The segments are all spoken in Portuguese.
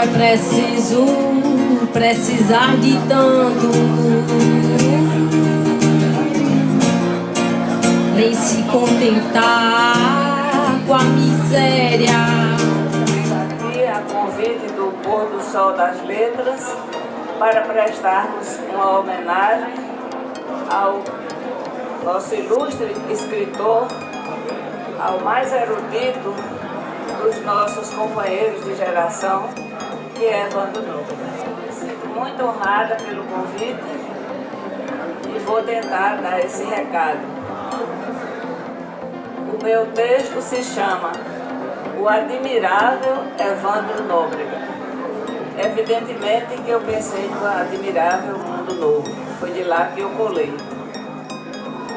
vai precisar de tanto, nem se contentar com a miséria. Aqui a convite do Pôr do Sol das Letras para prestarmos uma homenagem ao nosso ilustre escritor, ao mais erudito dos nossos companheiros de geração, que é Evandro Nóbrega. Sinto muito honrada pelo convite e vou tentar dar esse recado. O meu texto se chama O Admirável Evandro Nóbrega. Evidentemente que eu pensei no Admirável Mundo Novo, foi de lá que eu colei.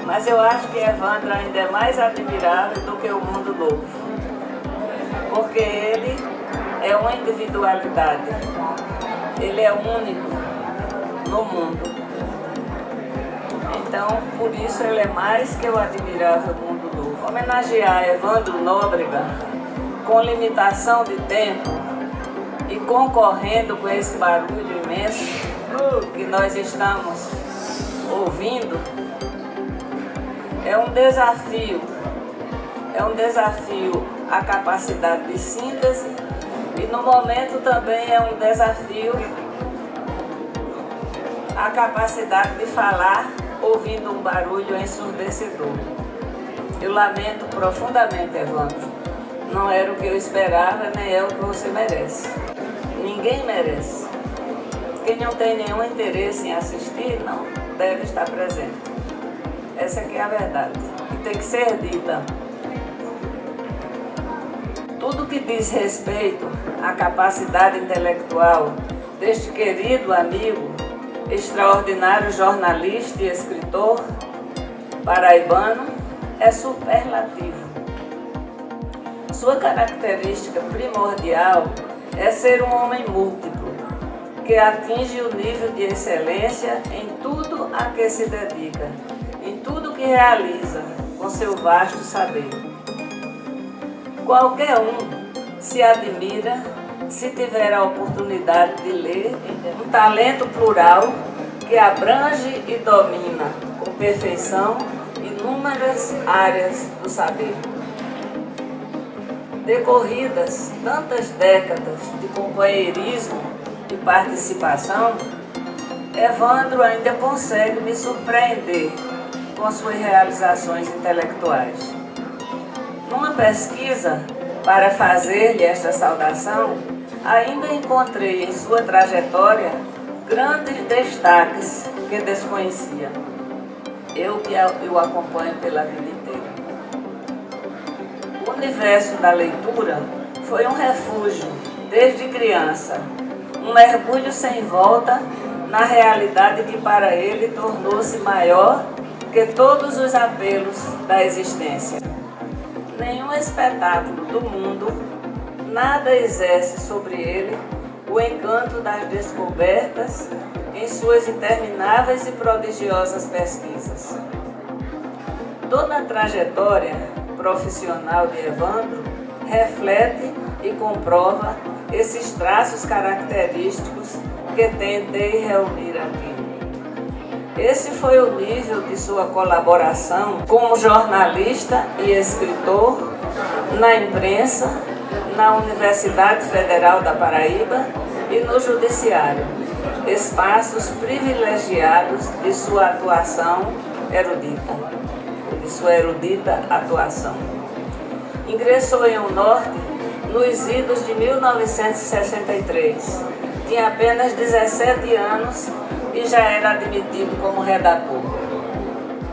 Mas eu acho que Evandro ainda é mais admirável do que o Mundo Novo, porque ele é uma individualidade, ele é único no mundo. Então, por isso ele é mais que o Admirável Mundo Novo. Homenagear Evandro Nóbrega com limitação de tempo e concorrendo com esse barulho imenso que nós estamos ouvindo, é um desafio a capacidade de síntese e no momento também é um desafio a capacidade de falar ouvindo um barulho ensurdecedor. Eu lamento profundamente, Evandro, não era o que eu esperava, nem é o que você merece. Ninguém merece. Quem não tem nenhum interesse em assistir, não deve estar presente. Essa aqui é a verdade, e tem que ser dita. Tudo que diz respeito à capacidade intelectual deste querido amigo, extraordinário jornalista e escritor paraibano, é superlativo. Sua característica primordial é ser um homem múltiplo, que atinge o nível de excelência em tudo a que se dedica, em tudo que realiza com seu vasto saber. Qualquer um se admira se tiver a oportunidade de ler um talento plural que abrange e domina com perfeição inúmeras áreas do saber. Decorridas tantas décadas de companheirismo e participação, Evandro ainda consegue me surpreender com suas realizações intelectuais. Numa pesquisa para fazer-lhe esta saudação, ainda encontrei em sua trajetória grandes destaques que desconhecia. Eu que o acompanho pela vida inteira. O universo da leitura foi um refúgio desde criança, um mergulho sem volta na realidade que para ele tornou-se maior que todos os apelos da existência. Nenhum espetáculo do mundo, nada exerce sobre ele o encanto das descobertas em suas intermináveis e prodigiosas pesquisas. Toda a trajetória profissional de Evandro reflete e comprova esses traços característicos que tentei reunir aqui. Esse foi o nível de sua colaboração como jornalista e escritor na imprensa, na Universidade Federal da Paraíba e no Judiciário, espaços privilegiados de sua atuação erudita, de sua erudita atuação. Ingressou em O Norte nos idos de 1963. Tinha apenas 17 anos e já era admitido como redator.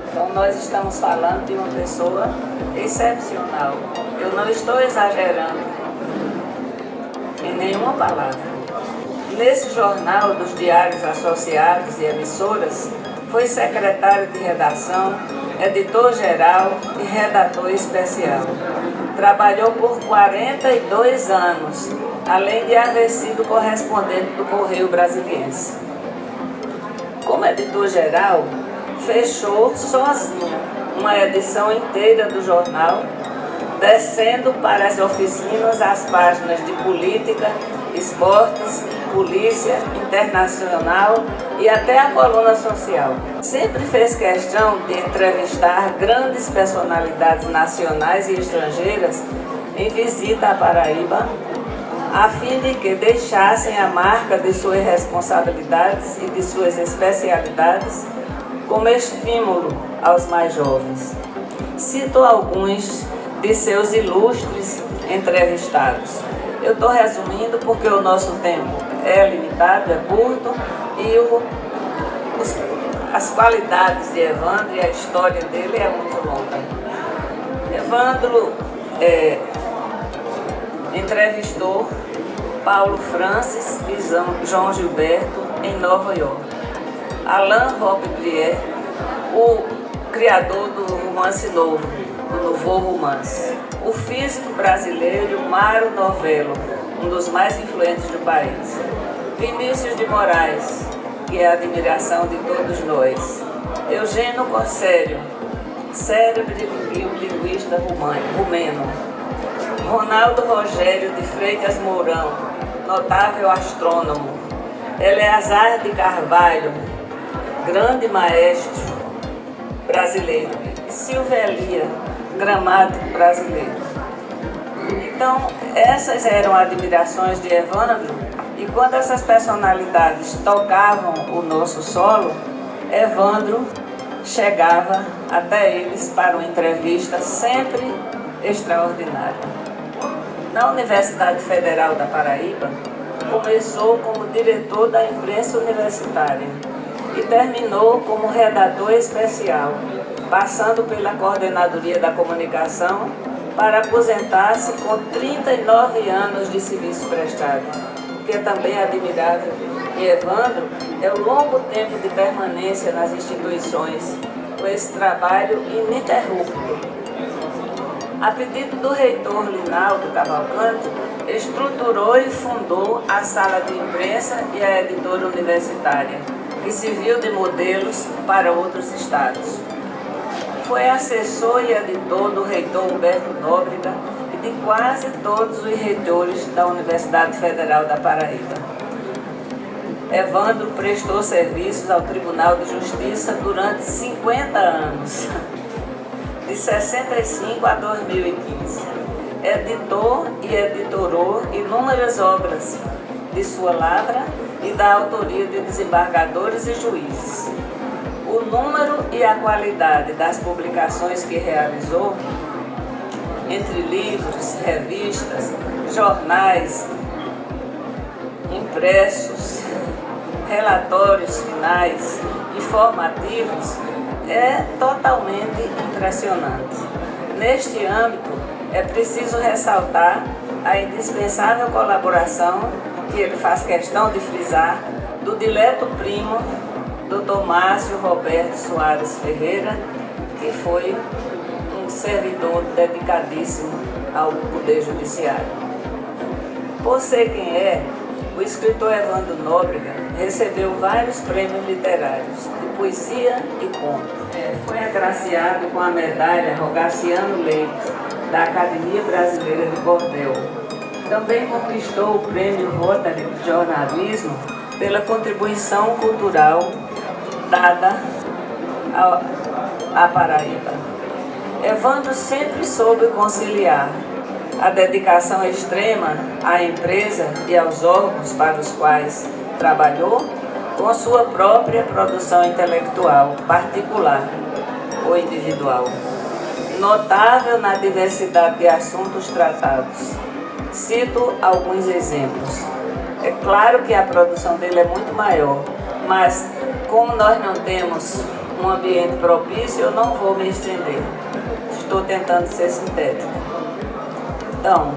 Então nós estamos falando de uma pessoa excepcional. Eu não estou exagerando em nenhuma palavra. Nesse jornal dos diários associados e emissoras, foi secretário de redação, editor-geral e redator especial. Trabalhou por 42 anos, além de haver sido correspondente do Correio Brasiliense. Como editor-geral, fechou sozinho uma edição inteira do jornal, descendo para as oficinas as páginas de política, esportes, polícia, internacional e até a coluna social. Sempre fez questão de entrevistar grandes personalidades nacionais e estrangeiras em visita à Paraíba, a fim de que deixassem a marca de suas responsabilidades e de suas especialidades como estímulo aos mais jovens. Cito alguns de seus ilustres entrevistados. Eu estou resumindo porque o nosso tempo é limitado, é curto, e as qualidades de Evandro e a história dele é muito longa. Evandro entrevistou Paulo Francis e João Gilberto em Nova York. Alain Robbe-Brière, o criador do romance novo, do Nouveau Romance. O físico brasileiro Mário Novello, um dos mais influentes do país. Vinícius de Moraes, que é a admiração de todos nós. Eugênio Corsério, cérebro e linguista rumeno. Ronaldo Rogério de Freitas Mourão, notável astrônomo. Eleazar de Carvalho, grande maestro brasileiro. Silvia Elia, gramático brasileiro. Então, essas eram admirações de Evandro, e quando essas personalidades tocavam o nosso solo, Evandro chegava até eles para uma entrevista sempre extraordinária. Na Universidade Federal da Paraíba, começou como diretor da imprensa universitária e terminou como redator especial, passando pela Coordenadoria da Comunicação para aposentar-se com 39 anos de serviço prestado. O que é também admirável em Evandro é o longo tempo de permanência nas instituições, com esse trabalho ininterrupto. A pedido do reitor Linaldo Cavalcante, estruturou e fundou a Sala de Imprensa e a Editora Universitária, que serviu de modelos para outros estados. Foi assessor e editor do reitor Humberto Nóbrega e de quase todos os reitores da Universidade Federal da Paraíba. Evandro prestou serviços ao Tribunal de Justiça durante 50 anos, de 65 a 2015. Editou e editorou inúmeras obras de sua lavra e da autoria de desembargadores e juízes. O número e a qualidade das publicações que realizou, entre livros, revistas, jornais, impressos, relatórios finais, informativos, é totalmente impressionante. Neste âmbito, é preciso ressaltar a indispensável colaboração, que ele faz questão de frisar, do dileto primo, Dr. Márcio Roberto Soares Ferreira, que foi um servidor dedicadíssimo ao Poder Judiciário. Por ser quem é, o escritor Evandro Nóbrega recebeu vários prêmios literários de poesia e conto. Foi agraciado com a medalha Rogaciano Leite, da Academia Brasileira de Bordel. Também conquistou o prêmio Rotary de Jornalismo pela contribuição cultural dada à Paraíba. Evandro sempre soube conciliar a dedicação extrema à empresa e aos órgãos para os quais trabalhou com sua própria produção intelectual particular ou individual. Notável na diversidade de assuntos tratados. Cito alguns exemplos. É claro que a produção dele é muito maior, mas como nós não temos um ambiente propício, eu não vou me estender. Estou tentando ser sintética. Então,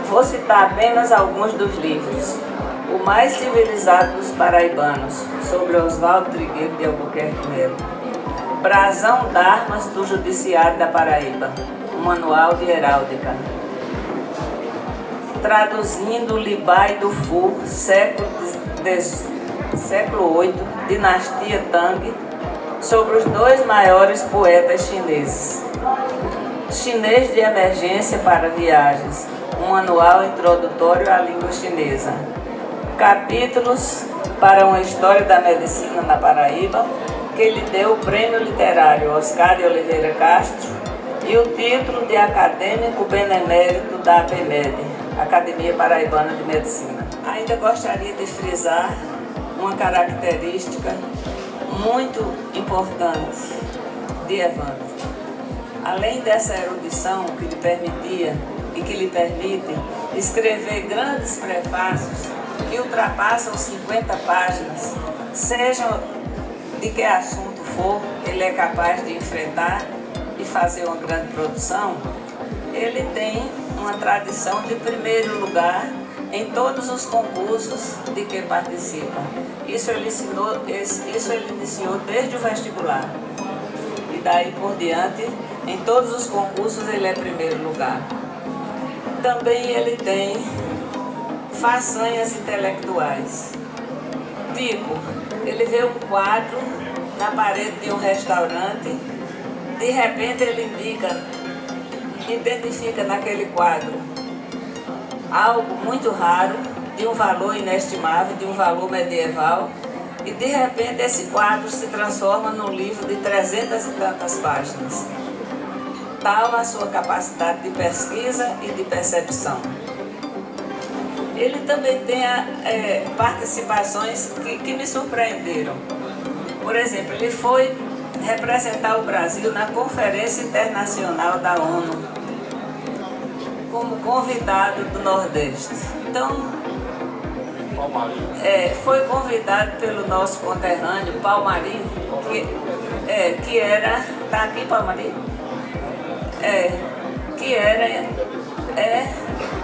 vou citar apenas alguns dos livros. O Mais Civilizado dos Paraibanos, sobre Oswaldo Trigueiro de Albuquerque Melo. Brasão d'Armas do Judiciário da Paraíba, um manual de heráldica. Traduzindo Libai do Fu, século VIII, dinastia Tang, sobre os dois maiores poetas chineses. Chinês de Emergência para Viagens, um manual introdutório à língua chinesa. Capítulos para uma história da medicina na Paraíba, que lhe deu o prêmio literário Oscar de Oliveira Castro e o título de acadêmico benemérito da APMed, Academia Paraibana de Medicina. Ainda gostaria de frisar uma característica muito importante de Evandro. Além dessa erudição que lhe permitia e que lhe permite escrever grandes prefácios que ultrapassam 50 páginas, seja de que assunto for, ele é capaz de enfrentar e fazer uma grande produção. Ele tem uma tradição de primeiro lugar em todos os concursos de que participa. Isso ele iniciou desde o vestibular. E daí por diante, em todos os concursos ele é primeiro lugar. Também ele tem façanhas intelectuais. Tipo, ele vê um quadro na parede de um restaurante, de repente ele identifica naquele quadro algo muito raro, de um valor inestimável, de um valor medieval, e de repente esse quadro se transforma num livro de 300 e tantas páginas. Tal a sua capacidade de pesquisa e de percepção. Ele também tem participações que me surpreenderam. Por exemplo, ele foi representar o Brasil na Conferência Internacional da ONU, como convidado do Nordeste. Então, foi convidado pelo nosso conterrâneo Palmarim, que era... Está aqui, Palmarim? Que é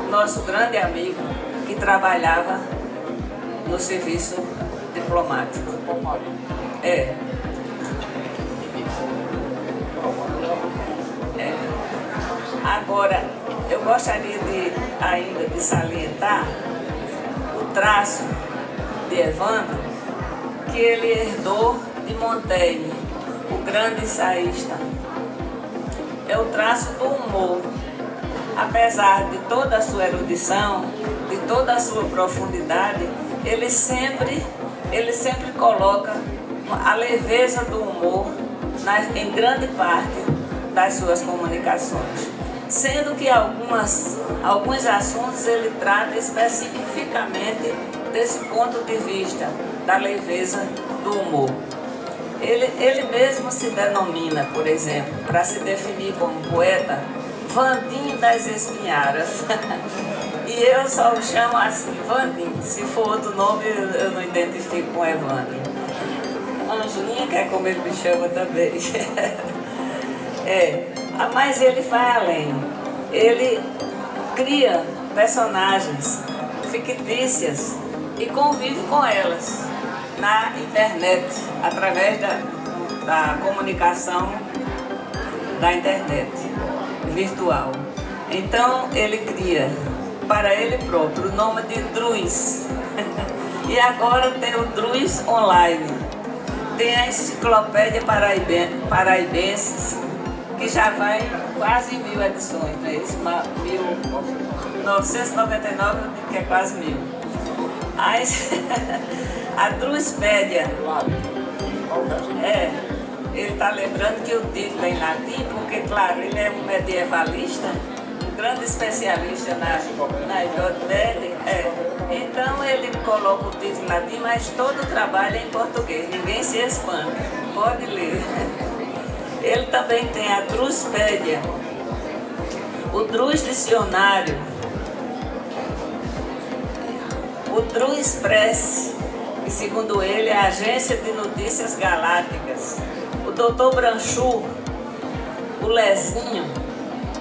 nosso grande amigo, que trabalhava no serviço diplomático. Agora, eu gostaria ainda de salientar o traço de Evandro, que ele herdou de Montaigne, o grande ensaísta. É o traço do humor. Apesar de toda a sua erudição, de toda a sua profundidade, ele sempre coloca a leveza do humor em grande parte das suas comunicações. Sendo que alguns assuntos ele trata especificamente desse ponto de vista, da leveza do humor. Ele mesmo se denomina, por exemplo, para se definir como poeta, Vandinho das Espinharas. E eu só o chamo assim, Vandinho. Se for outro nome, eu não identifico com Evandro. Anjoninha, que é como ele me chama também. Mas ele vai além. Ele cria personagens fictícias e convive com elas na internet, através da comunicação da internet virtual. Então ele cria para ele próprio o nome de Druis. E agora tem o Druis Online. Tem a Enciclopédia Paraibenses, que já vai em quase 1000 edições, né? Isso, 1999, que é quase 1000. A Druispédia, ele está lembrando que o título é em latim, porque, claro, ele é um medievalista, um grande especialista na Idade Média, então ele coloca o título em latim, mas todo o trabalho é em português, ninguém se espanta, pode ler. Ele também tem a Druispédia, o Druis Dicionário, o Druis Press, que segundo ele é a Agência de Notícias Galácticas, o Dr. Branchu, o Lezinho,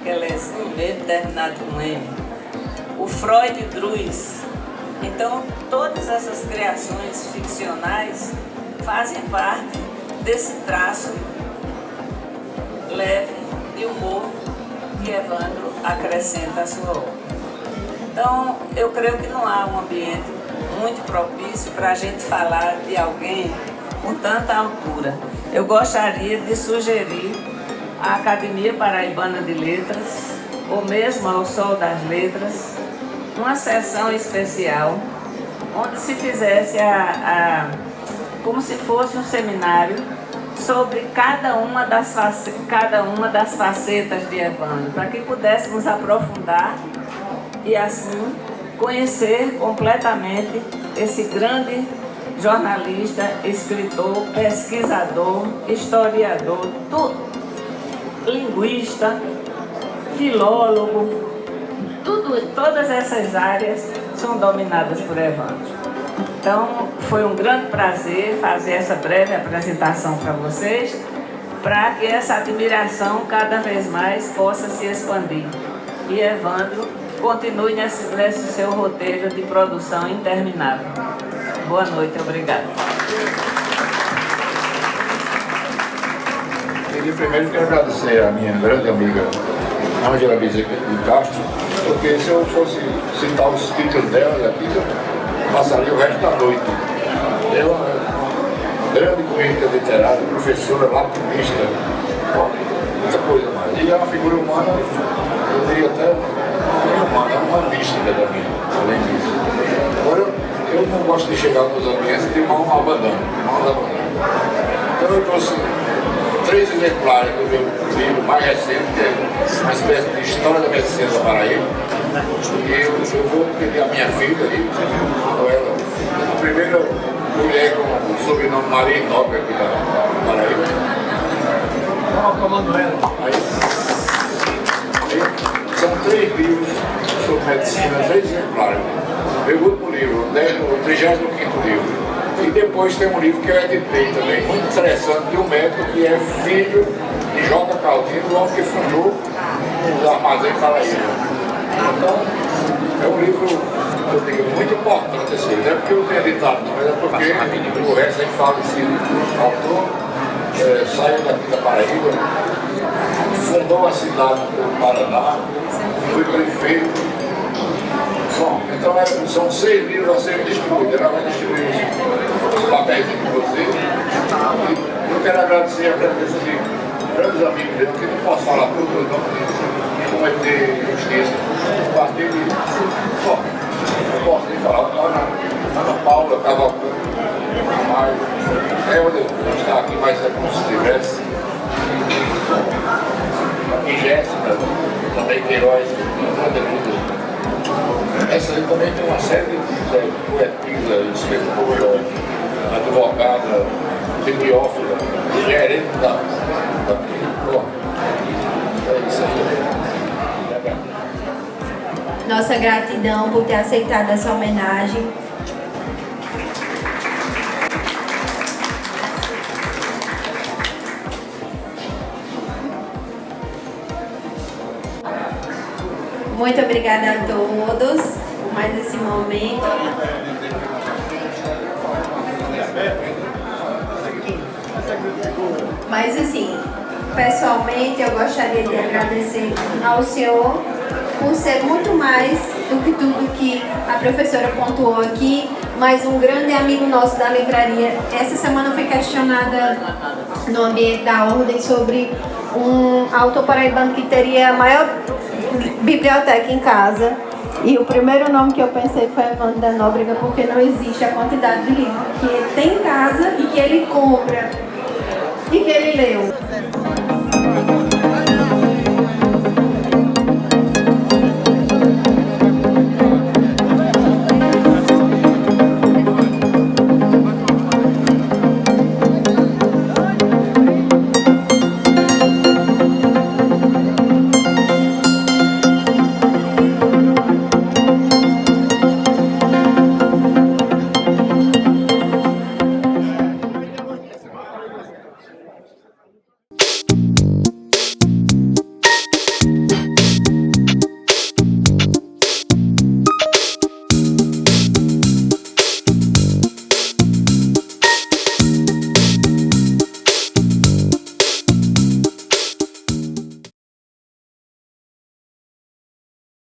que é Lezinho mesmo, terminado com M, o Freud Druis. Então, todas essas criações ficcionais fazem parte desse traço leve de humor que Evandro acrescenta à sua obra. Então, eu creio que não há um ambiente muito propício para a gente falar de alguém com tanta altura. Eu gostaria de sugerir à Academia Paraibana de Letras, ou mesmo ao Sol das Letras, uma sessão especial onde se fizesse como se fosse um seminário sobre cada uma das facetas de Evandro, para que pudéssemos aprofundar e assim conhecer completamente esse grande jornalista, escritor, pesquisador, historiador, linguista, filólogo, todas essas áreas são dominadas por Evandro. Então, foi um grande prazer fazer essa breve apresentação para vocês, para que essa admiração cada vez mais possa se expandir. E Evandro continue nesse seu roteiro de produção interminável. Boa noite, obrigado. Primeiro quero agradecer a minha grande amiga Ângela Bezerra de Castro, porque se eu fosse citar os títulos dela aqui, eu passaria o resto da noite. É uma grande crítica literária, professora, latinista, muita coisa mais. E é uma figura humana, eu diria até uma figura humana, é uma mística da vida, além disso. Agora, eu não gosto de chegar nos ambientes de mãos abanando. Então eu trouxe 3 exemplares do meu livro mais recente, que é uma espécie de história da medicina da Paraíba. E eu vou pedir a minha filha ali, ela, a primeira mulher com o sobrenome Maria Inópia aqui da Paraíba. São 3 livros sobre medicina, 3 exemplares. Meu último livro, o 35º livro. E depois tem um livro que eu editei também, muito interessante, de um médico que é filho de J. Caldino, o homem que fundou o Armazém Paraíba. Então, é um livro, eu digo, muito importante esse livro. Não é porque eu tenho editado, mas é porque o recém-falecido autor saiu daqui da Paraíba, fundou a cidade do Paraná, foi prefeito. Bom, então são 6 livros a serem distribuídos. Ela vai distribuir os papéis aqui com você. E eu quero agradecer a presença de grandes amigos meus, que não posso falar tudo, não cometer injustiça. Partir de. Bom, não posso nem falar. Ana Paula, Cavalcante, Maio, Helder, não está aqui, mas é como se estivesse. E Jéssica, também Queiroz, grande amiga. Essa aí também tem uma série de poetisa, escritora, advogada, bibliófila, gerente da Bom, é isso aí. Nossa gratidão por ter aceitado essa homenagem. Muito obrigada a todos por mais esse momento. Mas assim, pessoalmente eu gostaria de agradecer ao senhor por ser muito mais do que tudo que a professora pontuou aqui, mas um grande amigo nosso da livraria. Essa semana eu fui questionada no ambiente da ordem sobre um autor paraibano que teria a maior biblioteca em casa, e o primeiro nome que eu pensei foi Evandro da Nóbrega, porque não existe a quantidade de livros que ele tem em casa e que ele compra e que ele leu.